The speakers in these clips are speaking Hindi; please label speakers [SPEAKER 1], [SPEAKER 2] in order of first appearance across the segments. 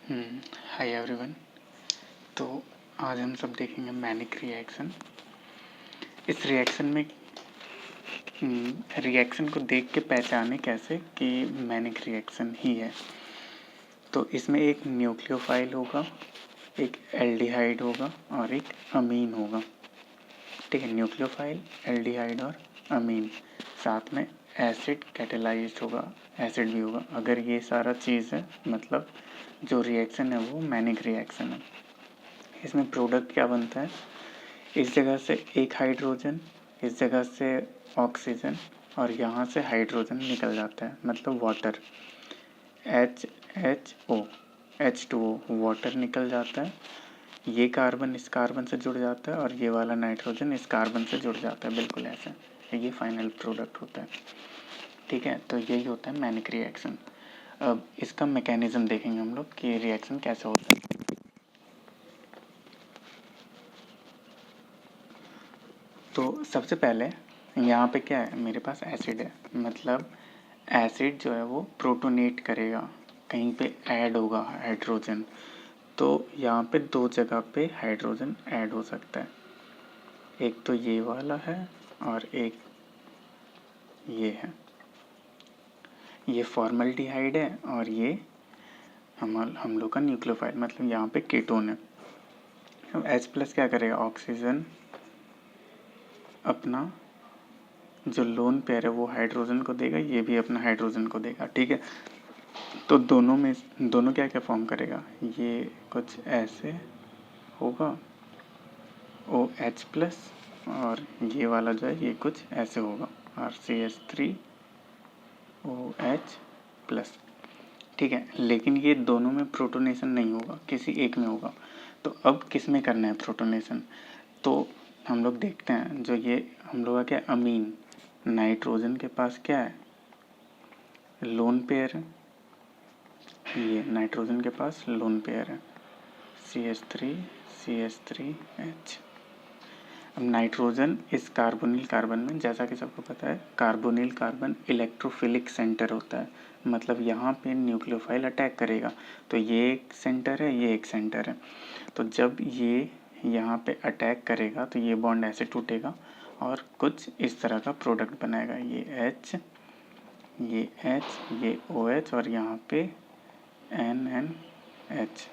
[SPEAKER 1] Hi everyone. तो आज हम सब देखेंगे मैनिक रिएक्शन। इस रिएक्शन में रिएक्शन को देख के पहचाने कैसे कि मैनिक रिएक्शन ही है। तो इसमें एक न्यूक्लियोफाइल होगा, एक एल्डिहाइड होगा और एक अमीन होगा। ठीक है, न्यूक्लियोफाइल, एल्डिहाइड और अमीन, साथ में एसिड कैटेलाइज्ड होगा, एसिड भी होगा। अगर ये सारा चीज़ है मतलब जो रिएक्शन है वो मैनिक रिएक्शन है। इसमें प्रोडक्ट क्या बनता है, इस जगह से एक हाइड्रोजन, इस जगह से ऑक्सीजन और यहाँ से हाइड्रोजन निकल जाता है, मतलब वाटर, H2O वाटर निकल जाता है। ये कार्बन इस कार्बन से जुड़ जाता है और ये वाला नाइट्रोजन इस कार्बन से जुड़ जाता है, बिल्कुल ऐसा। ये फाइनल प्रोडक्ट होता है। ठीक है, तो यही होता है मैनिक रिएक्शन। अब इसका मैकेनिज्म देखेंगे हम लोग कि रिएक्शन कैसे होता है। तो सबसे पहले यहाँ पे क्या है, मेरे पास एसिड है, मतलब एसिड जो है वो प्रोटोनेट करेगा, कहीं पे ऐड होगा हाइड्रोजन। तो यहाँ पे दो जगह पे हाइड्रोजन ऐड हो सकता है, एक तो ये वाला है और एक ये है। ये फॉर्मल्डिहाइड है और ये हम लोग का न्यूक्लियोफाइल, मतलब यहाँ पे कीटोन है। अब H+ क्या करेगा, ऑक्सीजन अपना जो लोन पेयर है वो हाइड्रोजन को देगा, ये भी अपना हाइड्रोजन को देगा। ठीक है, तो दोनों क्या क्या फॉर्म करेगा, ये कुछ ऐसे होगा OH+ और ये वाला जो है ये कुछ ऐसे होगा RCH3OH+। ठीक है, लेकिन ये दोनों में प्रोटोनेशन नहीं होगा, किसी एक में होगा। तो अब किस में करना है प्रोटोनेशन, तो हम लोग देखते हैं। जो ये हम लोग का क्या, अमीन, नाइट्रोजन के पास क्या है, लोन पेयर है। ये नाइट्रोजन के पास लोन पेयर है CH3CH3H। अब नाइट्रोजन इस कार्बोनिल कार्बन में, जैसा कि सबको पता है, कार्बोनिल कार्बन इलेक्ट्रोफिलिक सेंटर होता है, मतलब यहाँ पे न्यूक्लियोफाइल अटैक करेगा। तो ये एक सेंटर है, ये एक सेंटर है। तो जब ये यहाँ पे अटैक करेगा तो ये बॉन्ड ऐसे टूटेगा और कुछ इस तरह का प्रोडक्ट बनाएगा, ये H, ये OH और यहाँ पे NNH,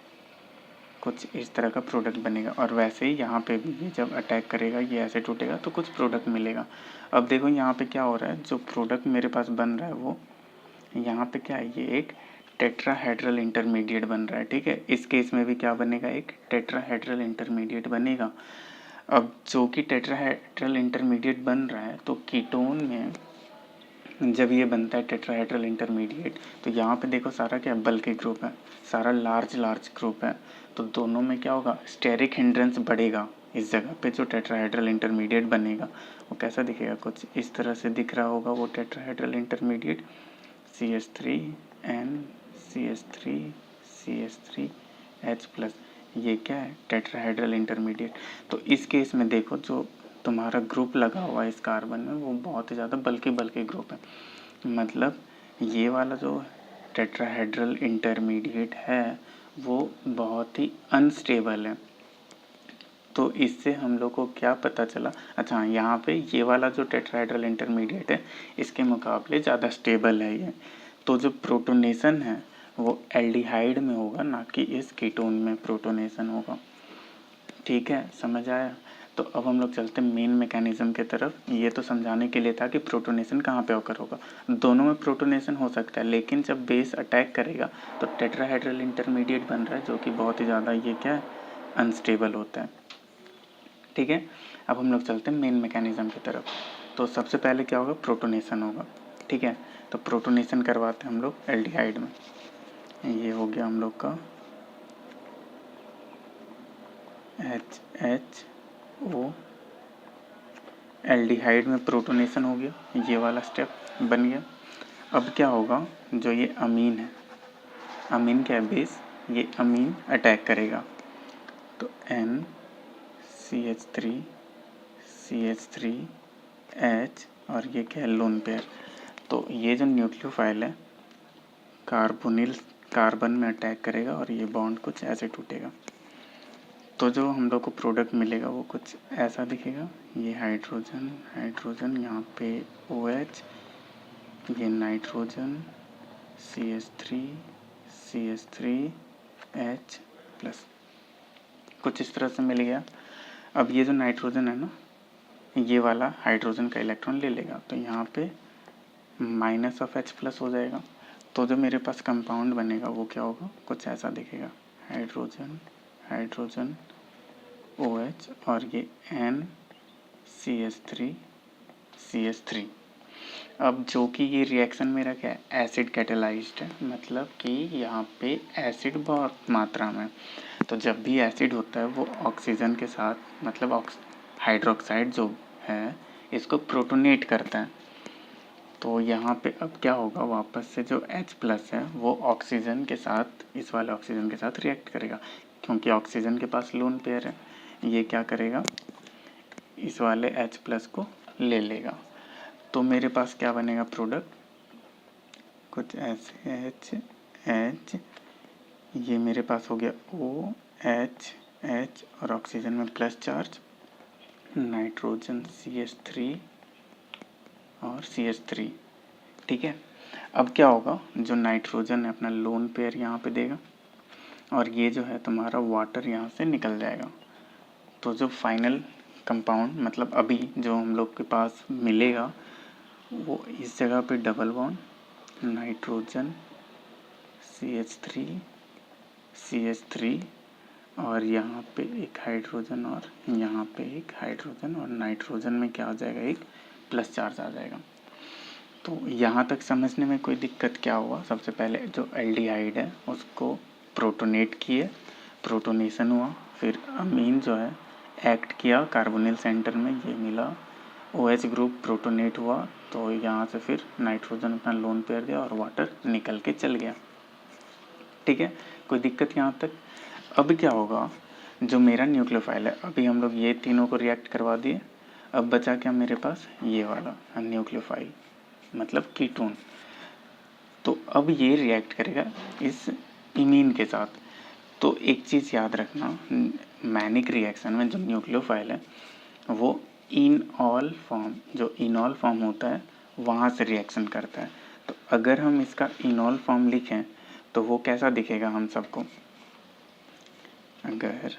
[SPEAKER 1] कुछ इस तरह का प्रोडक्ट बनेगा। और वैसे ही यहाँ पे भी ये जब अटैक करेगा ये ऐसे टूटेगा तो कुछ प्रोडक्ट मिलेगा। अब देखो यहाँ पे क्या हो रहा है, जो प्रोडक्ट मेरे पास बन रहा है वो यहाँ पे क्या है, ये एक टेट्राहेड्रल इंटरमीडिएट बन रहा है। ठीक है, इस केस में भी क्या बनेगा, एक टेट्राहेड्रल इंटरमीडिएट बनेगा। अब जो कि टेट्राहेड्रल इंटरमीडिएट बन रहा है, तो कीटोन में जब ये बनता है टेट्राहेड्रल इंटरमीडिएट, तो यहाँ पे देखो सारा क्या बल्कि ग्रुप है, सारा लार्ज ग्रुप है। तो दोनों में क्या होगा, स्टेरिक हिंड्रेंस बढ़ेगा। इस जगह पे जो टेट्राहेड्रल इंटरमीडिएट बनेगा वो कैसा दिखेगा, कुछ इस तरह से दिख रहा होगा वो टेट्राहेड्रल इंटरमीडिएट, CH3N CH3 ये क्या है, टेट्राहेड्रल इंटरमीडिएट। तो इस केस में देखो जो तुम्हारा ग्रुप लगा हुआ है इस कार्बन में वो बहुत ही ज़्यादा बल्कि ग्रुप है, मतलब ये वाला जो टेट्राहेड्रल इंटरमीडिएट है वो बहुत ही अनस्टेबल है। तो इससे हम लोग को क्या पता चला, अच्छा यहाँ पे ये वाला जो टेट्राहेड्रल इंटरमीडिएट है इसके मुकाबले ज़्यादा स्टेबल है ये। तो जो प्रोटोनेशन है वो एल्डिहाइड में होगा, ना कि इस कीटोन में प्रोटोनेशन होगा। ठीक है, समझ आया। तो अब हम लोग चलते हैं मेन मैकेनिज्म के तरफ। ये तो समझाने के लिए था कि प्रोटोनेशन कहाँ पे ऑकर होगा। दोनों में प्रोटोनेशन हो सकता है, लेकिन जब बेस अटैक करेगा तो टेट्राहेड्रल इंटरमीडिएट बन रहा है जो कि बहुत ही ज़्यादा ये क्या है, अनस्टेबल होता है। ठीक है, अब हम लोग चलते हैं मेन मैकेनिज्म की तरफ। तो सबसे पहले क्या होगा, प्रोटोनेशन होगा। ठीक है, तो प्रोटोनेशन करवाते हैं हम लोग एल्डिहाइड में। ये हो गया हम लोग का HHO, एल्डिहाइड में प्रोटोनेशन हो गया, ये वाला स्टेप बन गया। अब क्या होगा, जो ये अमीन है, अमीन क्या है, बेस, ये अमीन अटैक करेगा। तो NCH3CH3H और ये क्या है, लोन पेयर। तो ये जो न्यूक्लियोफाइल है, कार्बोनिल कार्बन में अटैक करेगा और ये बॉन्ड कुछ ऐसे टूटेगा। तो जो हम लोग को प्रोडक्ट मिलेगा वो कुछ ऐसा दिखेगा। ये हाइड्रोजन हाइड्रोजन, यहाँ पे OH, ये नाइट्रोजन CH3 प्लस, कुछ इस तरह से मिल गया। अब ये जो नाइट्रोजन है ना, ये वाला हाइड्रोजन का इलेक्ट्रॉन ले लेगा, तो यहाँ पे -H+ हो जाएगा। तो जो मेरे पास कंपाउंड बनेगा वो क्या होगा, कुछ ऐसा दिखेगा। हाइड्रोजन हाइड्रोजन OH और ये NCH3CH3। अब जो कि ये रिएक्शन मेरा क्या है, एसिड कैटेलाइज्ड है, मतलब कि यहाँ पे एसिड बहुत मात्रा में। तो जब भी एसिड होता है वो ऑक्सीजन के साथ, मतलब हाइड्रोक्साइड जो है इसको प्रोटोनेट करता है। तो यहाँ पे अब क्या होगा, वापस से जो H+ है वो ऑक्सीजन के साथ, इस वाले ऑक्सीजन के साथ रिएक्ट करेगा, क्योंकि ऑक्सीजन के पास लोन पेयर है। ये क्या करेगा, इस वाले H+ को ले लेगा। तो मेरे पास क्या बनेगा प्रोडक्ट, कुछ ऐसे H ये मेरे पास हो गया OH और ऑक्सीजन में प्लस चार्ज, नाइट्रोजन CH3 और CH3। ठीक है। अब क्या होगा, जो नाइट्रोजन है अपना लोन पेयर यहाँ पे देगा और ये जो है तुम्हारा वाटर यहाँ से निकल जाएगा। तो जो फाइनल कंपाउंड, मतलब अभी जो हम लोग के पास मिलेगा, वो इस जगह पे डबल बॉन्ड नाइट्रोजन CH3 और यहाँ पे एक हाइड्रोजन और यहाँ पे एक हाइड्रोजन, और नाइट्रोजन में क्या आ जाएगा, एक प्लस चार्ज आ जाएगा। तो यहाँ तक समझने में कोई दिक्कत क्या हुआ, सबसे पहले जो एल्डिहाइड है उसको प्रोटोनेट किए, प्रोटोनेशन हुआ, फिर अमीन जो है एक्ट किया कार्बोनिल सेंटर में, ये मिला OH ग्रुप, प्रोटोनेट हुआ, तो यहाँ से फिर नाइट्रोजन अपना लोन पेयर दिया और वाटर निकल के चल गया। ठीक है, कोई दिक्कत यहाँ तक। अब क्या होगा, जो मेरा न्यूक्लियोफाइल है, अभी हम लोग ये तीनों को रिएक्ट करवा दिए, अब बचा क्या मेरे पास, ये वाला न्यूक्लियोफाइल मतलब कीटोन। तो अब ये रिएक्ट करेगा इस इमीन के साथ। तो एक चीज़ याद रखना, मैनिक रिएक्शन में जो न्यूक्लियोफाइल है वो इनऑल फॉर्म, जो इनॉल फॉर्म होता है वहाँ से रिएक्शन करता है। तो अगर हम इसका इनॉल फॉर्म लिखें तो वो कैसा दिखेगा हम सबको, अगर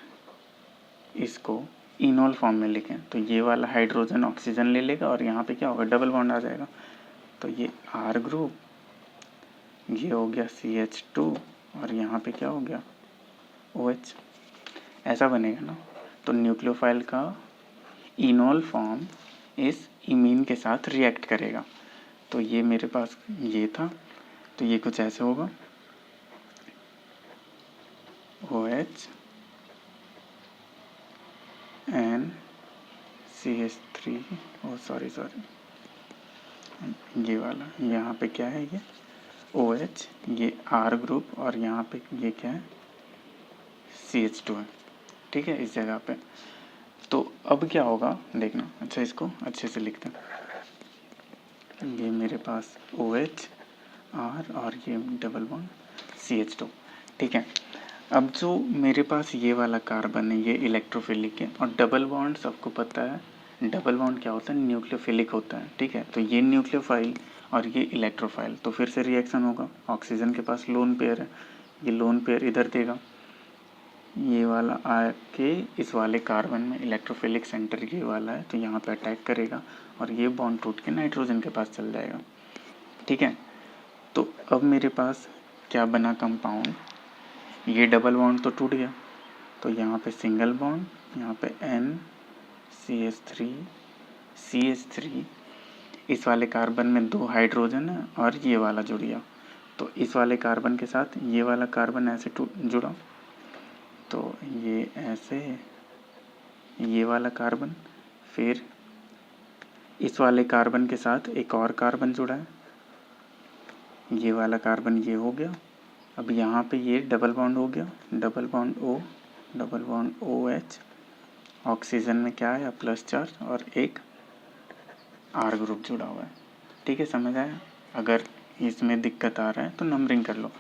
[SPEAKER 1] इसको इनॉल फॉर्म में लिखें तो ये वाला हाइड्रोजन ऑक्सीजन ले लेगा और यहाँ पे क्या होगा, डबल बॉन्ड आ जाएगा। तो ये R ग्रुप, ये हो गया CH2 और यहाँ पे क्या हो गया OH, ऐसा बनेगा ना। तो न्यूक्लियोफाइल का इनॉल फॉर्म इस इमीन के साथ रिएक्ट करेगा। तो ये मेरे पास ये था, तो ये कुछ ऐसे होगा, OH and CH3, O sorry ये वाला, यहाँ पे क्या है, ये OH, ये R ग्रुप और यहाँ पे ये क्या है, CH2 है। ठीक है, इस जगह पे। तो अब क्या होगा देखना, अच्छा इसको अच्छे से लिखते हैं। ये मेरे पास OH R और ये डबल बॉन्ड CH2। ठीक है, अब जो मेरे पास ये वाला कार्बन है ये इलेक्ट्रोफिलिक है, और डबल बॉन्ड सबको पता है, डबल बॉन्ड क्या होता है, न्यूक्लियोफिलिक होता है। ठीक है, तो ये न्यूक्लियोफाइल और ये इलेक्ट्रोफाइल, तो फिर से रिएक्शन होगा। ऑक्सीजन के पास लोन पेयर है, ये लोन पेयर इधर देगा, ये वाला आके इस वाले कार्बन में, इलेक्ट्रोफिलिक सेंटर ये वाला है, तो यहाँ पे अटैक करेगा और ये बॉन्ड टूट के नाइट्रोजन के पास चल जाएगा। ठीक है, तो अब मेरे पास क्या बना कंपाउंड, ये डबल बॉन्ड तो टूट गया, तो यहाँ पे सिंगल बॉन्ड, यहाँ पे NCH3CH3, इस वाले कार्बन में 2 हाइड्रोजन है और ये वाला जुड़ गया, तो इस वाले कार्बन के साथ ये वाला कार्बन ऐसे जुड़ा, तो ये ऐसे, ये वाला कार्बन, फिर इस वाले कार्बन के साथ एक और कार्बन जुड़ा है, ये वाला कार्बन ये हो गया। अब यहाँ पे ये डबल बॉन्ड हो गया, double bond O, double bond OH, oxygen में क्या है, प्लस चार्ज और एक R ग्रुप जुड़ा हुआ है। ठीक है, समझ आया। अगर इसमें दिक्कत आ रहा है तो नंबरिंग कर लो।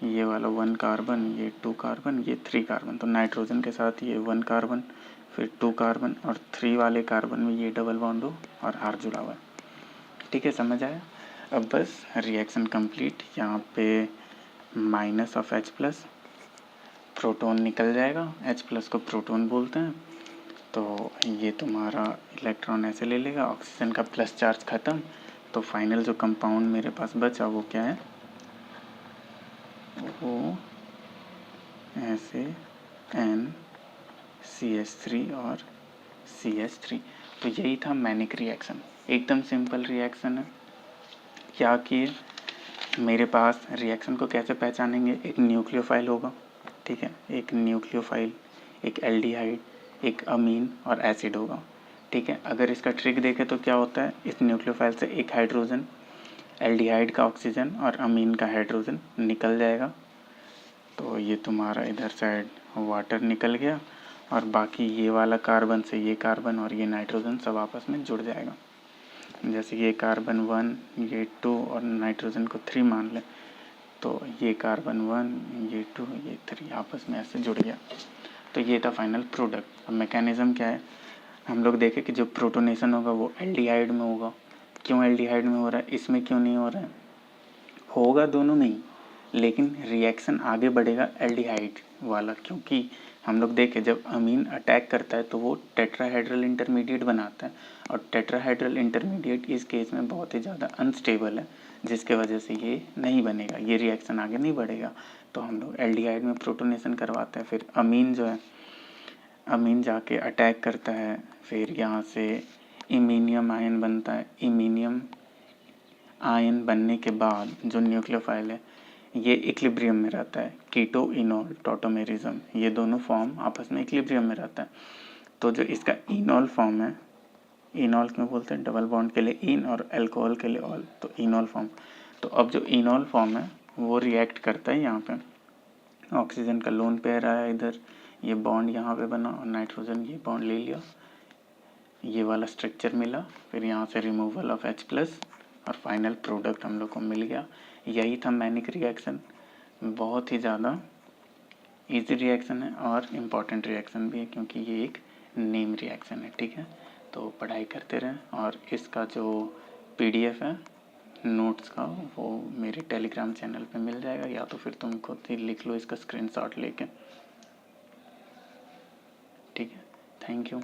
[SPEAKER 1] ये वाला 1 कार्बन, ये 2 कार्बन, ये 3 कार्बन। तो नाइट्रोजन के साथ ये 1 कार्बन, फिर 2 कार्बन और 3 वाले कार्बन में ये डबल बॉन्ड हो और R जुड़ा हुआ है। ठीक है, समझ आया? अब बस रिएक्शन कंप्लीट। यहाँ पे minus of H plus, proton निकल जाएगा, H प्लस को प्रोटॉन बोलते हैं। तो ये तुम्हारा इलेक्ट्रॉन ऐसे ले लेगा, ऑक्सीजन का प्लस चार्ज ख़त्म। तो फाइनल जो कंपाउंड मेरे पास बचा वो क्या है, वो ऐसे NCH3 और CH3। तो यही था मैनिक रिएक्शन, एकदम सिंपल रिएक्शन है। क्या किए, मेरे पास रिएक्शन को कैसे पहचानेंगे, एक न्यूक्लियोफाइल होगा, ठीक है, एक न्यूक्लियोफाइल, एक एल्डिहाइड, एक अमीन और एसिड होगा, ठीक है। अगर इसका ट्रिक देखें तो क्या होता है, इस न्यूक्लियोफाइल से एक हाइड्रोजन, एल्डिहाइड का ऑक्सीजन और अमीन का हाइड्रोजन निकल जाएगा। तो ये तुम्हारा इधर साइड वाटर निकल गया और बाकी ये वाला कार्बन से ये कार्बन और ये नाइट्रोजन सब आपस में जुड़ जाएगा। जैसे ये कार्बन 1, ये 2 और नाइट्रोजन को 3 मान लें, तो ये कार्बन 1, ये 2, ये 3 आपस में ऐसे जुड़ गया। तो ये था फाइनल प्रोडक्ट। अब मैकेनिज़्म क्या है, हम लोग देखें कि जो प्रोटोनेशन होगा वो एल्डिहाइड में होगा। क्यों एल्डिहाइड में हो रहा है, इसमें क्यों नहीं हो रहा है? होगा दोनों में ही, लेकिन रिएक्शन आगे बढ़ेगा एल्डिहाइड वाला, क्योंकि हम लोग देखें जब अमीन अटैक करता है तो वो टेट्राहेड्रल इंटरमीडिएट बनाता है, और टेट्राहेड्रल इंटरमीडिएट इस केस में बहुत ही ज़्यादा अनस्टेबल है, जिसके वजह से ये नहीं बनेगा, ये रिएक्शन आगे नहीं बढ़ेगा। तो हम लोग एल्डिहाइड में प्रोटोनेशन करवाते हैं, फिर अमीन जो है, अमीन जाके अटैक करता है, फिर यहाँ से इमीनियम आयन बनता है। इमीनियम आयन बनने के बाद जो न्यूक्लियोफाइल है ये इक्विलिब्रियम में रहता है, कीटो इनोल टॉटोमेरिज्म, ये दोनों फॉर्म आपस में इक्विलिब्रियम में रहता है। तो जो इसका इनोल फॉर्म है, इनोल क्यों बोलते हैं, डबल बॉन्ड के लिए इन और अल्कोहल के लिए ऑल, तो इनोल फॉर्म। तो अब जो इनोल फॉर्म है वो रिएक्ट करता है, यहाँ पे ऑक्सीजन का लोन पेयर आया इधर, ये बॉन्ड यहाँ पे बना और नाइट्रोजन ये बॉन्ड ले लिया, ये वाला स्ट्रक्चर मिला, फिर यहाँ से रिमूवल ऑफ H प्लस और फाइनल प्रोडक्ट हम लोग को मिल गया। यही था मैनिक रिएक्शन। बहुत ही ज़्यादा इजी रिएक्शन है और इम्पॉर्टेंट रिएक्शन भी है, क्योंकि ये एक नेम रिएक्शन है, ठीक है। तो पढ़ाई करते रहें, और इसका जो PDF है नोट्स का वो मेरे टेलीग्राम चैनल पे मिल जाएगा, या तो फिर तुम खुद ही लिख लो इसका स्क्रीनशॉट लेके, ठीक है। Thank you.